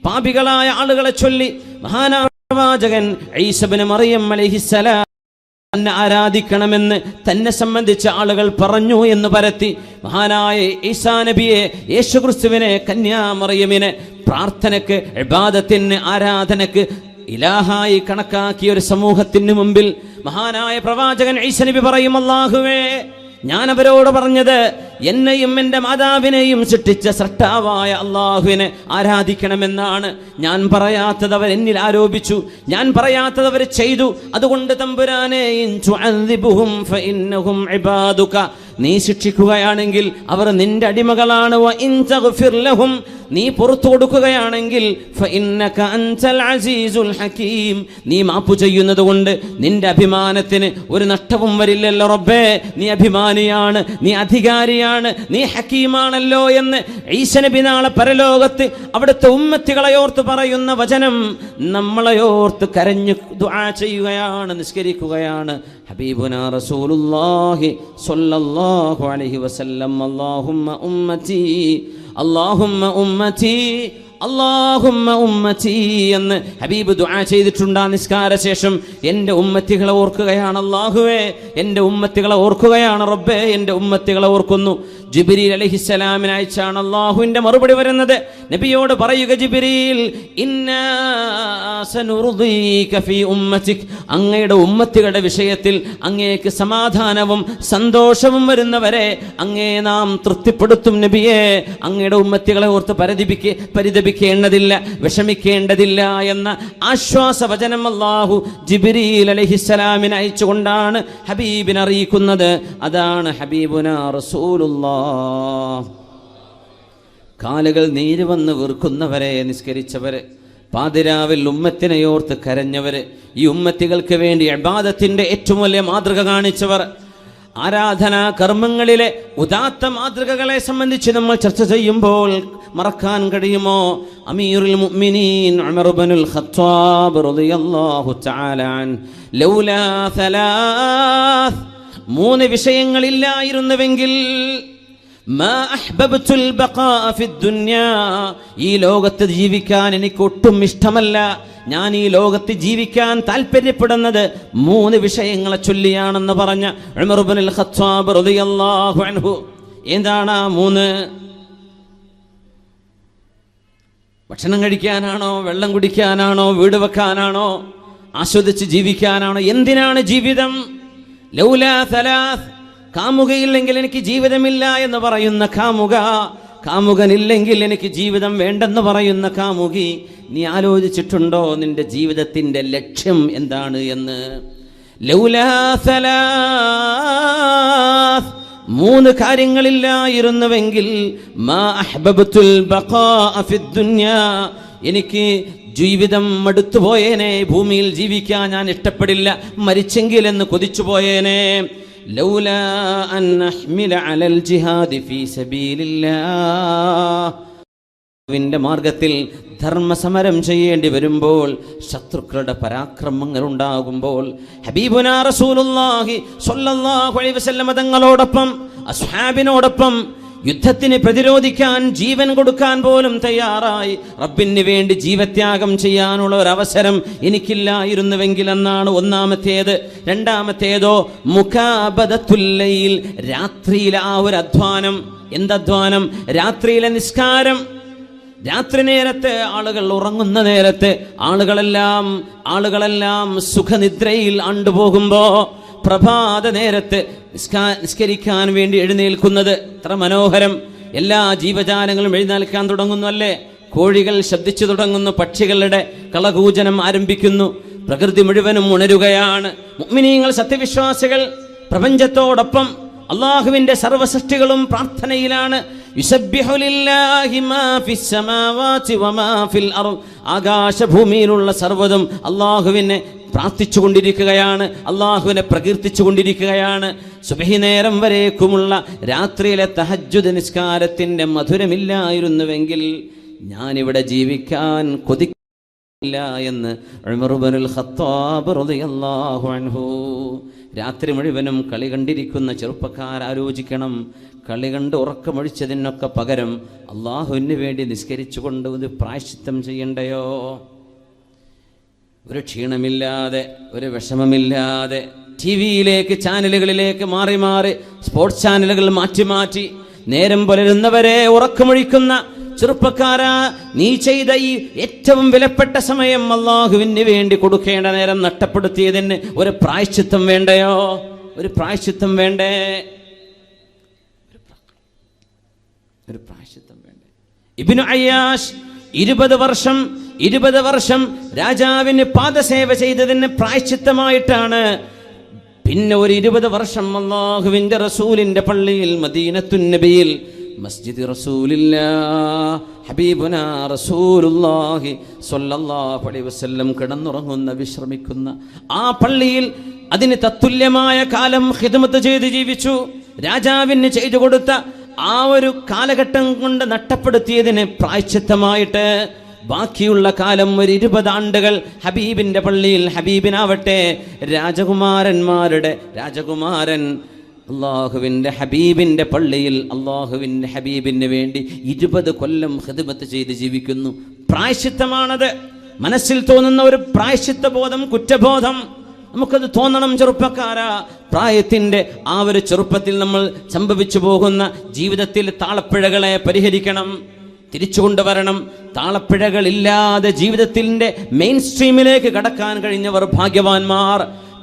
പാപികളായ ആളുകളെ ചൊല്ലി മഹാനായ പ്രവാചകൻ ഈസാ ഇബ്നു മറിയം അലൈഹിസ്സലാം തന്നെ ആരാധിക്കണമെന്ന് തന്നെ സംബന്ധിച്ച ആളുകൾ പറഞ്ഞു എന്ന് പരത്തി മഹാനായ ഈസാ നബിയെ, യേശുക്രിസ്തുവിനെ, കന്യാമറിയമിനെ പ്രാർത്ഥനയ്ക്ക്, ഇബാദത്തിന്, ആരാധനയ്ക്ക് ഇലാഹായി കണക്കാക്കിയ ഒരു സമൂഹത്തിന് മുമ്പിൽ മഹാനായ പ്രവാചകൻ ഈസാ നബി പറയും, അല്ലാഹുവേ, ഞാൻ അവരോട് പറഞ്ഞത് എന്നെയും എൻ്റെ മാതാവിനെയും സൃഷ്ടിച്ച സൃഷ്ടാവായ അള്ളാഹുവിനെ ആരാധിക്കണമെന്നാണ്. ഞാൻ പറയാത്തത് അവർ എന്നിൽ ആരോപിച്ചു, ഞാൻ പറയാത്തത് അവർ ചെയ്തു. അതുകൊണ്ട് തമ്പുരാനെ, നീ ശിക്ഷിക്കുകയാണെങ്കിൽ അവർ നിന്റെ അടിമകളാണ്. നീ പുറത്തു കൊടുക്കുകയാണെങ്കിൽ നീ മാപ്പു ചെയ്യുന്നത് കൊണ്ട് നിന്റെ അഭിമാനത്തിന് ഒരു നഷ്ടവും വരില്ലല്ലോ റബ്ബേ. നീ അഭിമാനിയാണ്, നീ അധികാരിയാണ്, നീ ഹക്കീമാണല്ലോ എന്ന് ഈസാ നബി നാളെ പരലോകത്ത് അവിടുത്തെ ഉമ്മത്തികളെ ഓർത്ത് പറയുന്ന വചനം നമ്മളെയോർത്ത് കരഞ്ഞു ദുആ ചെയ്യുകയാണ്, നിസ്കരിക്കുകയാണ് ഹബീബുനാ റസൂലുള്ളാഹി സ്വല്ലല്ലാഹു അലൈഹി വസല്ലം. അല്ലാഹുമ്മ ഉമ്മത്തി, അല്ലാഹുമ്മ ഉമ്മത്തി, അല്ലാഹുമ്മ ഉമ്മത്തി എന്ന് ഹബീബ് ദുആ ചെയ്തിട്ടുണ്ട്. നിസ്കാര ശേഷം എൻ്റെ ഉമ്മത്തികളെ ഓർക്കുകയാണ്. അല്ലാഹുവേ, എൻ്റെ ഉമ്മത്തികളെ ഓർക്കുകയാണ് റബ്ബേ, എൻ്റെ ഉമ്മത്തികളെ ഓർക്കുന്നു. ജിബ്രീൽ അലൈഹിസ്സലാമിനെ അയച്ചാണ് അല്ലാഹുവിൻ്റെ മറുപടി വരുന്നത്. നബിയോട് പറയുക, ജിബ്രീൽ, ഇന്നാ സനുർദീക ഫീ ഉമ്മതിക്, അങ്ങയുടെ ഉമ്മത്തികളുടെ വിഷയത്തിൽ അങ്ങേക്ക് സമാധാനവും സന്തോഷവും വരുന്നവരെ അങ്ങേ നാം തൃപ്തിപ്പെടുത്തും നബിയെ. അങ്ങയുടെ ഉമ്മത്തികളെ ഓർത്ത് പരിതപിക്കേണ്ടതില്ല, വിഷമിക്കേണ്ടതില്ല എന്ന ആശ്വാസവചനം അല്ലാഹു ജിബ്രീൽ അലൈഹിസ്സലാമിനെ അയച്ചുകൊണ്ടാണ് ഹബീബിനെ അറിയിക്കുന്നത്. അതാണ് ഹബീബുനാ റസൂലുള്ളാഹ്. കാലുകൾ നീര് വന്ന് വീർക്കുന്നവരെ നിസ്കരിച്ചവര്, പാതിരാവിൽ ഉമ്മത്തിനെയോർത്ത് കരഞ്ഞവര്, ഈ ഉമ്മത്തികൾക്ക് വേണ്ടി ഇബാദത്തിന്റെ ഏറ്റവും വലിയ മാതൃക കാണിച്ചവർ, ആരാധനാ കർമ്മങ്ങളിലെ ഉദാത്ത മാതൃകകളെ സംബന്ധിച്ച് നമ്മൾ ചർച്ച ചെയ്യുമ്പോൾ മറക്കാൻ കഴിയുമോ? അമീറുൽ മുഅ്മിനീൻ ഉമർ ഇബ്നുൽ ഖത്താബ് റളിയല്ലാഹു തആല അൻ ലൗലാ സലാസ്, മൂന്ന് വിഷയങ്ങളില്ലായിരുന്നുവെങ്കിൽ ഈ ലോകത്ത് ജീവിക്കാൻ എനിക്ക് ഒട്ടും ഇഷ്ടമല്ല, ഞാൻ ഈ ലോകത്ത് ജീവിക്കാൻ താല്പര്യപ്പെടുന്നത് മൂന്ന് വിഷയങ്ങളെ ചൊല്ലിയാണെന്ന് പറഞ്ഞ ഉമർ ഇബ്നുൽ ഖത്താബ് റളിയല്ലാഹു അൻഹു. എന്താണ് ആ മൂന്ന്? ഭക്ഷണം കഴിക്കാനാണോ, വെള്ളം കുടിക്കാനാണോ, വീട് വെക്കാനാണോ, ആസ്വദിച്ച് ജീവിക്കാനാണോ? എന്തിനാണ് ജീവിതം? ലൗലാ സലാസ്, കാമുകയില്ലെങ്കിൽ എനിക്ക് ജീവിതമില്ല എന്ന് പറയുന്ന കാമുക, കാമുകനില്ലെങ്കിൽ എനിക്ക് ജീവിതം വേണ്ടെന്ന് പറയുന്ന കാമുകി, നീ ആലോചിച്ചിട്ടുണ്ടോ നിന്റെ ജീവിതത്തിന്റെ ലക്ഷ്യം എന്താണ് എന്ന്? ലൗലാ സലാസ്, മൂന്ന് കാര്യങ്ങളില്ലായിരുന്നുവെങ്കിൽ മാ അഹ്ബബ്തുൽ ബഖാഅ ഫിദ്ദുനിയാ, എനിക്ക് ജീവിതം മടുത്തുപോയേനെ, ഭൂമിയിൽ ജീവിക്കാൻ ഞാൻ ഇഷ്ടപ്പെടില്ല, മരിച്ചെങ്കിൽ എന്ന് കൊതിച്ചുപോയേനെ. ലൗലാ അൻ അഹ്മില അലൽ ജിഹാദി ഫീ സബീലില്ലാഹ്, വിന്റെ മാർഗത്തിൽ ധർമ്മസമരം ചെയ്യേണ്ടി വരുമ്പോൾ, ശത്രുക്കളുടെ പരാക്രമങ്ങൾ ഉണ്ടാകുമ്പോൾ, ഹബീബുനാ റസൂലുള്ളാഹി സ്വല്ലല്ലാഹു അലൈഹി വസല്ലം തങ്ങളോടൊപ്പം അസ്ഹാബിനോടൊപ്പം യുദ്ധത്തിന് പ്രതിരോധിക്കാൻ ജീവൻ കൊടുക്കാൻ പോലും തയ്യാറായി റബ്ബിന് വേണ്ടി ജീവത്യാഗം ചെയ്യാനുള്ള ഒരു അവസരം എനിക്കില്ലായിരുന്നുവെങ്കിൽ എന്നാണ് ഒന്നാമത്തേത്. രണ്ടാമത്തേതോ മുകാബദത്തുൽ ലൈൽ, രാത്രിയിലെ ആ ഒരു അധ്വാനം. എന്തധ്വാനം? രാത്രിയിലെ നിസ്കാരം. രാത്രി നേരത്ത്, ആളുകൾ ഉറങ്ങുന്ന നേരത്ത്, ആളുകളെല്ലാം സുഖനിദ്രയിൽ ആണ്ടുപോകുമ്പോ പ്രഭാത നേരത്ത് നിസ്കരിക്കാൻ വേണ്ടി എഴുന്നേൽക്കുന്നത് എത്ര മനോഹരം! എല്ലാ ജീവജാലങ്ങളും എഴുന്നേൽക്കാൻ തുടങ്ങുന്നു അല്ലേ? കോഴികൾ ശബ്ദിച്ചു തുടങ്ങുന്നു, പക്ഷികളുടെ കളകൂജനം ആരംഭിക്കുന്നു, പ്രകൃതി മുഴുവനും ഉണരുകയാണ്. മുഅ്മിനീങ്ങൾ, സത്യവിശ്വാസികൾ പ്രപഞ്ചത്തോടൊപ്പം അള്ളാഹുവിന്റെ സർവ്വസൃഷ്ടികളും പ്രാർത്ഥനയിലാണ്. യുസബ്ബിഹു ലില്ലാഹി മാ ഫിസ് സമാവാതി വമാ ഫിൽ അർദ്, ആകാശഭൂമിയിലുള്ള സർവ്വതും അള്ളാഹുവിനെ പ്രാർത്ഥിച്ചുകൊണ്ടിരിക്കുകയാണ്, അള്ളാഹുവിനെ പ്രകീർത്തിച്ചുകൊണ്ടിരിക്കുകയാണ്. സുബഹി നേരം വരേക്കുമുള്ള രാത്രിയിലെ തഹജ്ജുദ് നിസ്കാരത്തിന്റെ മധുരമില്ലായിരുന്നുവെങ്കിൽ ഞാനിവിടെ ജീവിക്കാൻ കൊതിക്കില്ല എന്ന് ഉമർ ഇബ്നുൽ ഖത്താബ് റളിയല്ലാഹു അൻഹു. രാത്രി മുഴുവനും കളി കണ്ടിരിക്കുന്ന ചെറുപ്പക്കാർ ആലോചിക്കണം, കളി കണ്ട് ഉറക്കമൊഴിച്ചതിനൊക്കെ പകരം അള്ളാഹുവിന് വേണ്ടി നിസ്കരിച്ചുകൊണ്ട് ഒരു പ്രായശ്ചിത്തം ചെയ്യണ്ടയോ? ഒരു ക്ഷീണമില്ലാതെ, ഒരു വിഷമമില്ലാതെ TV-യിലേക്ക്, ചാനലുകളിലേക്ക് മാറി മാറി, സ്പോർട്സ് ചാനലുകൾ മാറ്റി മാറ്റി നേരം പുലരുന്നവരെ ഉറക്കമൊഴിക്കുന്ന ചെറുപ്പക്കാരാ, നീ ചെയ്ത ഈ ഏറ്റവും വിലപ്പെട്ട സമയം അള്ളാഹുവിന് വേണ്ടി കൊടുക്കേണ്ട നേരം നഷ്ടപ്പെടുത്തിയതിന് ഒരു പ്രായശ്ചിത്തം വേണ്ടയോ? ഒരു പ്രായശ്ചിത്തം വേണ്ടേ? ഒരു പ്രായശ്ചിത്തം വേണ്ടേ? ഇബ്നു അയ്യാഷ് 20 വർഷം രാജാവിന് പാദസേവ ചെയ്തതിന് പ്രായശ്ചിത്തമായിട്ടാണ് പിന്നെ ഒരു 20 വർഷം അല്ലാഹുവിന്റെ റസൂലിന്റെ പള്ളിയിൽ മദീനത്തുൻ നബിയിൽ മസ്ജിദ് റസൂലില്ലാഹ് ഹബീബുനാ റസൂലുള്ളാഹി സ്വല്ലല്ലാഹു അലൈഹി വസല്ലം കിടന്നുറങ്ങുന്ന, വിശ്രമിക്കുന്ന ആ പള്ളിയിൽ അതിന് തത്തുല്യമായ കാലം ഖിദ്മത്ത് ചെയ്ത് ജീവിച്ചു. രാജാവിന് ചെയ്തു കൊടുത്ത ആ ഒരു കാലഘട്ടം കൊണ്ട് നഷ്ടപ്പെടുത്തിയതിന് പ്രായശ്ചിത്തമായിട്ട് ബാക്കിയുള്ള കാലം ഒരു 20 ആണ്ടുകൾ ഹബീബിന്റെ പള്ളിയിൽ, ഹബീബിനാവട്ടെ രാജകുമാരന്മാരുടെ രാജകുമാരൻ, അള്ളാഹുവിൻ്റെ ഹബീബിൻ്റെ പള്ളിയിൽ അള്ളാഹുവിൻ്റെ ഹബീബിന് വേണ്ടി 20 കൊല്ലം ഖിദ്മത്ത് ചെയ്ത് ജീവിക്കുന്നു. പ്രായശ്ചിത്തമാണത്. മനസ്സിൽ തോന്നുന്ന ഒരു പ്രായശ്ചിത്ത ബോധം, കുറ്റബോധം നമുക്കത് തോന്നണം ചെറുപ്പക്കാരാ. പ്രായത്തിൻ്റെ ആ ഒരു ചെറുപ്പത്തിൽ നമ്മൾ സംഭവിച്ചു പോകുന്ന ജീവിതത്തിൽ താളപ്പിഴകളെ പരിഹരിക്കണം, തിരിച്ചു കൊണ്ടുവരണം. താളപ്പിഴകളില്ലാതെ ജീവിതത്തിൻ്റെ മെയിൻ സ്ട്രീമിലേക്ക് കടക്കാൻ കഴിഞ്ഞവർ ഭാഗ്യവാന്മാർ.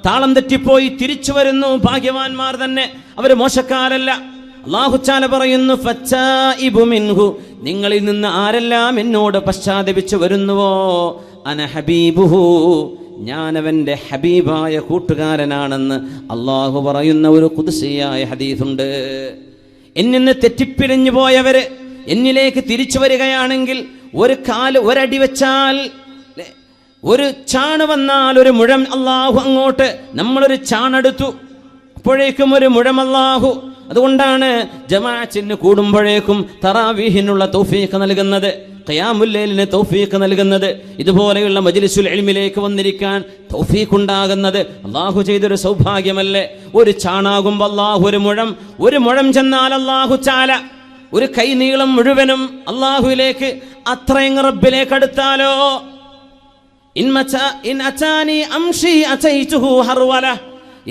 താളം തെറ്റിപ്പോയി തിരിച്ചു വരുന്നു, ഭാഗ്യവാന്മാർ തന്നെ, അവർ മോശക്കാരല്ല. അല്ലാഹു തആല പറയുന്നു, ഫച്ചാഇബു മിൻഹു, നിങ്ങളിൽ നിന്ന് ആരെല്ലാം എന്നോട് പശ്ചാത്തപിച്ചു വരുന്നുവോ, അന ഹബീബുഹു, ഞാൻ അവൻ്റെ ഹബീബായ കൂട്ടുകാരനാണെന്ന് അള്ളാഹു പറയുന്ന ഒരു ഖുദ്സിയായ ഹദീസുണ്ട്. എന്നിന്ന് തെറ്റിപ്പിരിഞ്ഞു പോയവര് എന്നിലേക്ക് തിരിച്ചു വരികയാണെങ്കിൽ, ഒരടി വെച്ചാൽ, ഒരു ചാണ് വന്നാൽ ഒരു മുഴം അള്ളാഹു അങ്ങോട്ട്, നമ്മളൊരു ചാണെടുത്തു അപ്പോഴേക്കും ഒരു മുഴം അള്ളാഹു. അതുകൊണ്ടാണ് ജമാഅത്തിന് കൂടുമ്പോഴേക്കും തറാവീഹിനുള്ള തൗഫീഖ് നൽകുന്നത്, ഖിയാമുൽ ലൈലിന് തൗഫീഖ് നൽകുന്നത്, ഇതുപോലെയുള്ള മജ്ലിസുൽ ഇൽമിലേക്ക് വന്നിരിക്കാൻ തൗഫീഖ് ഉണ്ടാകുന്നത് അള്ളാഹു ചെയ്തൊരു സൗഭാഗ്യമല്ലേ? ഒരു ചാണാകുമ്പോൾ അള്ളാഹു ഒരു മുഴം ചെന്നാൽ അള്ളാഹു ചാല ഒരു കൈനീളം മുഴുവനും അള്ളാഹുവിലേക്ക്, അത്രയും റബ്ബിലേക്ക് അടുത്താലോ.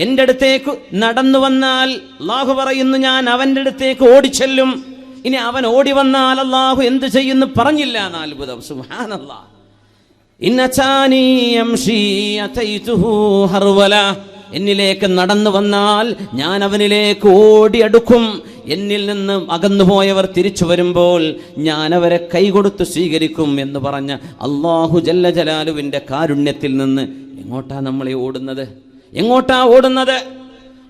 എൻ്റെ അടുത്തേക്ക് നടന്നു വന്നാൽ അള്ളാഹു പറയുന്നു, ഞാൻ അവൻ്റെ അടുത്തേക്ക് ഓടിച്ചെല്ലും. ഇനി അവൻ ഓടി വന്നാൽ അള്ളാഹു എന്ത് ചെയ്യുന്നു പറഞ്ഞില്ല. അത്ഭുതം, സുബ്ഹാനല്ലാഹ്. എന്നിലേക്ക് നടന്നു വന്നാൽ ഞാൻ അവനിലേക്ക് ഓടി അടുക്കും. എന്നിൽ നിന്ന് അകന്നുപോയവർ തിരിച്ചു വരുമ്പോൾ ഞാൻ അവരെ കൈകൊടുത്ത് സ്വീകരിക്കും എന്ന് പറഞ്ഞ അല്ലാഹു ജല്ല ജലാലുവിൻ്റെ കാരുണ്യത്തിൽ നിന്ന് എങ്ങോട്ടാ നമ്മളെ ഓടുന്നത്? എങ്ങോട്ടാ ഓടുന്നത്?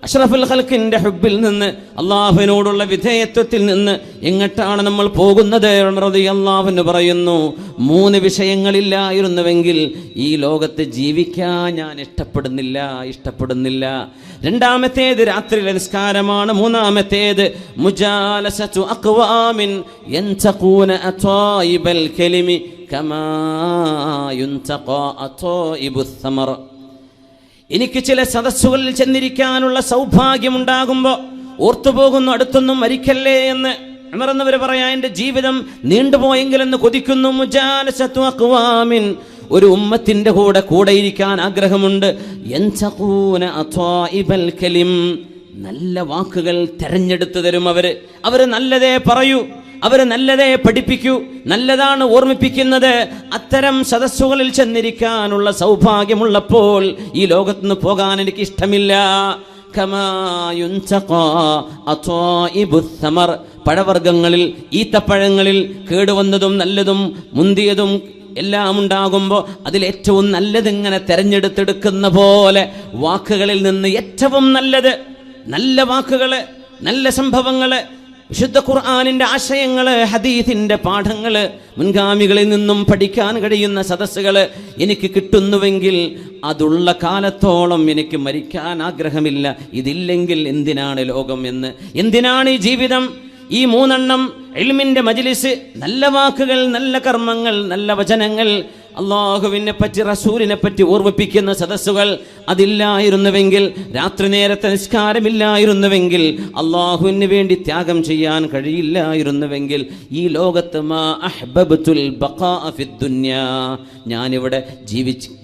അഷ്റഫുൽ ഖൽഖിന്റെ ഹുബ്ബിൽ നിന്ന്, അള്ളാഹുവിനോടുള്ള വിധേയത്വത്തിൽ നിന്ന് എങ്ങോട്ടാണ് നമ്മൾ പോകുന്നത്? റളിയല്ലാഹു അൻഹു പറയുന്നു, 3 വിഷയങ്ങളില്ലായിരുന്നുവെങ്കിൽ ഈ ലോകത്ത് ജീവിക്കാൻ ഞാൻ ഇഷ്ടപ്പെടുന്നില്ല. രണ്ടാമത്തേത് രാത്രിയിലെ നിസ്കാരമാണ്. മൂന്നാമത്തേത് മുജാലസതു അഖ്വാമിൻ യൻതഖൂന അതായിബൽ കലിമി കമാ യുൻതഖാ അതായിബുസ് സമർ. എനിക്ക് ചില സദസ്സുകളിൽ ചെന്നിരിക്കാനുള്ള സൗഭാഗ്യമുണ്ടാകുമ്പോൾ ഓർത്തുപോകുന്നു, അടുത്തൊന്നും മരിക്കല്ലേ എന്ന് ഉമറന്നവർ പറയാ, എൻ്റെ ജീവിതം നീണ്ടുപോയെങ്കിലെന്ന് കൊതിക്കുന്നു. മുജാലസതു അഖ്വാമിൻ, ഒരു ഉമ്മത്തിൻ്റെ കൂടെ ഇരിക്കാൻ ആഗ്രഹമുണ്ട്. യൻതഖൂന അതായിബൽ കലിം, നല്ല വാക്കുകൾ തെരഞ്ഞെടുത്തു തരും അവർ നല്ലതേ പറയൂ, അവർ നല്ലതേ പഠിപ്പിക്കൂ, നല്ലതാണ് ഓർമ്മിപ്പിക്കുന്നത്. അത്തരം സദസ്സുകളിൽ ചെന്നിരിക്കാനുള്ള സൗഭാഗ്യമുള്ളപ്പോൾ ഈ ലോകത്തുനിന്ന് പോകാൻ എനിക്ക് ഇഷ്ടമില്ല. പഴവർഗ്ഗങ്ങളിൽ, ഈത്തപ്പഴങ്ങളിൽ കേടുവന്നതും നല്ലതും മുന്തിയതും എല്ലാം ഉണ്ടാകുമ്പോൾ അതിലേറ്റവും നല്ലതിങ്ങനെ തെരഞ്ഞെടുത്തെടുക്കുന്ന പോലെ വാക്കുകളിൽ നിന്ന് ഏറ്റവും നല്ലത്, നല്ല വാക്കുകള്, നല്ല സംഭവങ്ങള്, വിശുദ്ധ ഖുർആനിന്റെ ആശയങ്ങള്, ഹദീസിന്റെ പാഠങ്ങള്, മുൻഗാമികളിൽ നിന്നും പഠിക്കാൻ കഴിയുന്ന സദസ്സുകള് എനിക്ക് കിട്ടുന്നുവെങ്കിൽ അതുള്ള കാലത്തോളം എനിക്ക് മരിക്കാൻ ആഗ്രഹമില്ല. ഇതില്ലെങ്കിൽ എന്തിനാണ് ലോകം എന്ന്, എന്തിനാണ് ഈ ജീവിതം? ഈ 3 ഇൽമിന്റെ മജ്ലിസ്, നല്ല വാക്കുകൾ, നല്ല കർമ്മങ്ങൾ, നല്ല വചനങ്ങൾ, അള്ളാഹുവിനെ പറ്റി റസൂലിനെ പറ്റി ഓർമ്മിപ്പിക്കുന്ന സദസ്സുകൾ അതില്ലായിരുന്നുവെങ്കിൽ, രാത്രി നേരത്തെ നിസ്കാരമില്ലായിരുന്നുവെങ്കിൽ, അള്ളാഹുവിന് വേണ്ടി ത്യാഗം ചെയ്യാൻ കഴിയില്ലായിരുന്നുവെങ്കിൽ, ഈ ലോകത്ത് മാ അഹ്ബബ്തുൽ ബഖാഅ ഫിദ് ദുനിയാ, ഞാനിവിടെ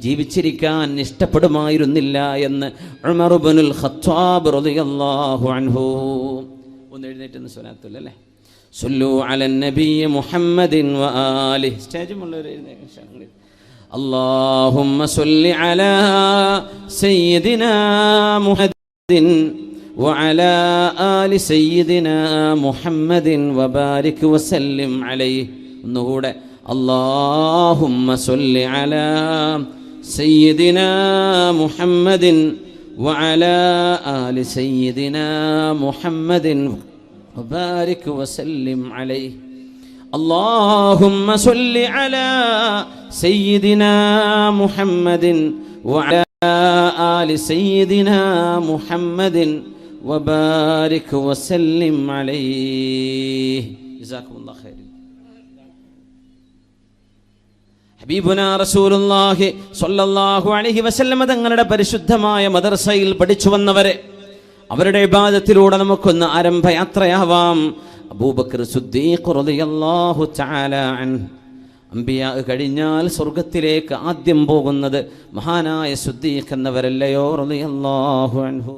ജീവിച്ചിരിക്കാൻ ഇഷ്ടപ്പെടുമായിരുന്നില്ല എന്ന് ഉമർ ഇബ്നുൽ ഖത്താബ് റളിയല്ലാഹു അൻഹു. ഒന്ന് എഴുന്നേറ്റ് സ്വലാത്തുൽ അല്ലേ, സല്ലു അലൻ നബി മുഹമ്മദിൻ വആലിഹി. സ്റ്റേജുമുള്ളവർ അല്ലാഹുമ്മ സല്ലി അലാ സയ്യിദിനാ മുഹമ്മദിൻ വഅലാ ആലി സയ്യിദിനാ മുഹമ്മദിൻ വബാരിക് വസല്ലിം അലൈഹി. ഒന്നുകൂടെ, അല്ലാഹുമ്മ സല്ലി അലാ സയ്യിദിനാ മുഹമ്മദിൻ വഅലാ ആലി സയ്യിദിനാ മുഹമ്മദിൻ وبارك وسلم عليه. اللهم صل على سيدنا محمد وعلى آل سيدنا محمد وبارك وسلم عليه. جزاكم الله خير. ഹബീബുനാ റസൂലുള്ളാഹി സ്വല്ലല്ലാഹു അലൈഹി വസല്ലം തങ്ങളുടെ പരിശുദ്ധമായ മദ്രസയിൽ പഠിച്ചു വന്നവരെ, അവരുടെ ഇബാദത്തിലൂടെ നമുക്കൊന്ന് ആരംഭയാത്രയാവാം. അബൂബക്കർ സിദ്ദീഖ് റളിയല്ലാഹു തആല അൻഹു, അംബിയാ കഴിഞ്ഞാൽ സ്വർഗ്ഗത്തിലേക്ക് ആദ്യം പോകുന്നത് മഹാനായ സിദ്ദീഖ് എന്നവരല്ലയോ റളിയല്ലാഹു അൻഹു.